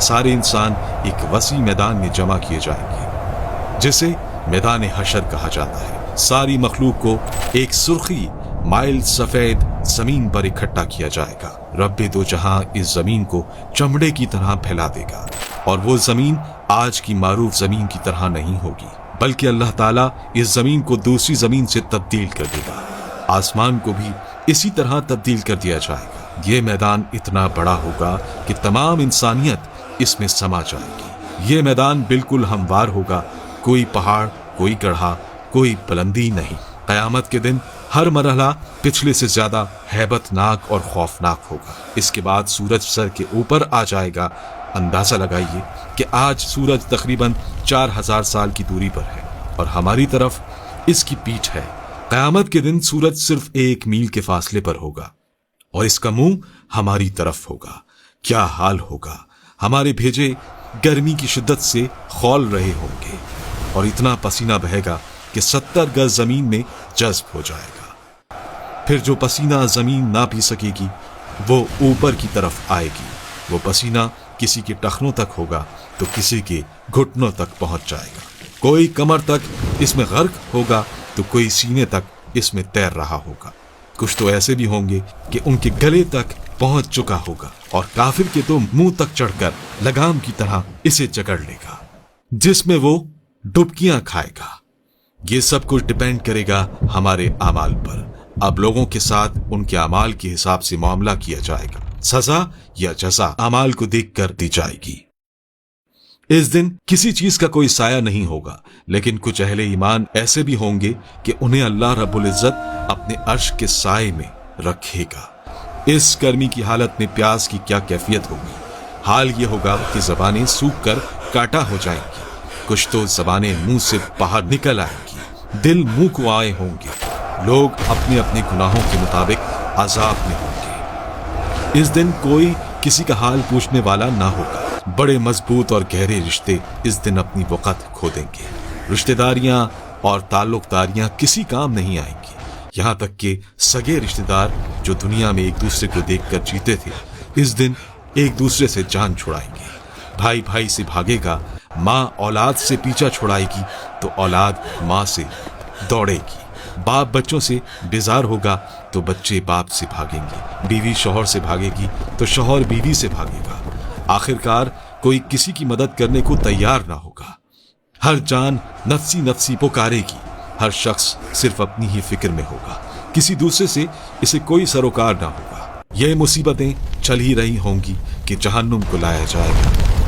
सारे इंसान एक वसी मैदान में जमा किए जाएंगे जिसे मैदान हशर कहा जाता है। सारी मखलूक को एक सुर्खी माइल सफेद जमीन पर इकट्ठा किया जाएगा। रब्बे दो जहां इस जमीन को चमड़े की तरह फैला देगा और वो जमीन आज की मारूफ जमीन की तरह नहीं होगी, बल्कि अल्लाह ताला इस जमीन को दूसरी जमीन से तब्दील कर देगा। आसमान को भी इसी तरह तब्दील कर दिया जाएगा। ये मैदान इतना बड़ा होगा कि तमाम इंसानियत इसमें समा जाएगी। ये मैदान बिल्कुल हमवार होगा, कोई पहाड़, कोई गढ़ा, कोई बुलंदी नहीं। क़यामत के दिन हर मरहला पिछले से ज्यादा हैबतनाक और खौफनाक होगा। इसके बाद सूरज सर के ऊपर आ जाएगा। अंदाजा लगाइए कि आज सूरज तकरीबन 4000 साल की दूरी पर है और हमारी तरफ इसकी पीठ है। क़यामत के दिन सूरज सिर्फ 1 मील के फासले पर होगा और इसका मुंह हमारी तरफ होगा। क्या हाल होगा। हमारे भेजे गर्मी की शिद्दत से खौल रहे होंगे और इतना पसीना बहेगा कि 70 गज जमीन में जज्ब हो जाएगा। फिर जो पसीना जमीन ना पी सकेगी वो ऊपर की तरफ आएगी। वो पसीना किसी के टखनों तक होगा तो किसी के घुटनों तक पहुंच जाएगा। कोई कमर तक इसमें गर्क होगा तो कोई सीने तक इसमें तैर रहा होगा। कुछ तो ऐसे भी होंगे कि उनके गले तक पहुंच चुका होगा और काफिर के तो मुंह तक चढ़कर लगाम की तरह इसे जकड़ लेगा, जिसमें वो डुबकियां खाएगा। ये सब कुछ डिपेंड करेगा हमारे अमाल पर। अब लोगों के साथ उनके अमाल के हिसाब से मामला किया जाएगा। सजा या जजा अमाल को देखकर दी जाएगी। इस दिन किसी चीज का कोई साया नहीं होगा, लेकिन कुछ अहले ईमान ऐसे भी होंगे कि उन्हें अल्लाह रब्बुल इज्जत अपने अर्श के साए में रखेगा। इस गर्मी की हालत में प्यास की क्या कैफियत होगी। हाल ये होगा कि जबानें सूख कर काटा हो जाएंगी। कुछ तो जबानें मुंह से बाहर निकल आएंगी। दिल मुंह को आए होंगे। लोग अपने अपने गुनाहों के मुताबिक अजाब में होंगे। इस दिन कोई किसी का हाल पूछने वाला ना होगा। बड़े मजबूत और गहरे रिश्ते इस दिन अपनी वक़्त खो देंगे। रिश्तेदारियां और ताल्लुकदारियां किसी काम नहीं आएंगी। यहाँ तक कि सगे रिश्तेदार जो दुनिया में एक दूसरे को देखकर जीते थे, इस दिन एक दूसरे से जान छुड़ाएंगे। भाई भाई से भागेगा, माँ औलाद से पीछा छुड़ाएगी तो औलाद माँ से दौड़ेगी। बाप बच्चों से बेजार होगा तो बच्चे बाप से भागेंगे। बीवी शौहर से भागेगी तो शौहर बीवी से भागेगा। आखिरकार कोई किसी की मदद करने को तैयार ना होगा। हर जान नफ्सी नफ्सी पुकारेगी। हर शख्स सिर्फ अपनी ही फिक्र में होगा। किसी दूसरे से इसे कोई सरोकार ना होगा। ये मुसीबतें चल ही रही होंगी कि जहन्नुम को लाया जाएगा।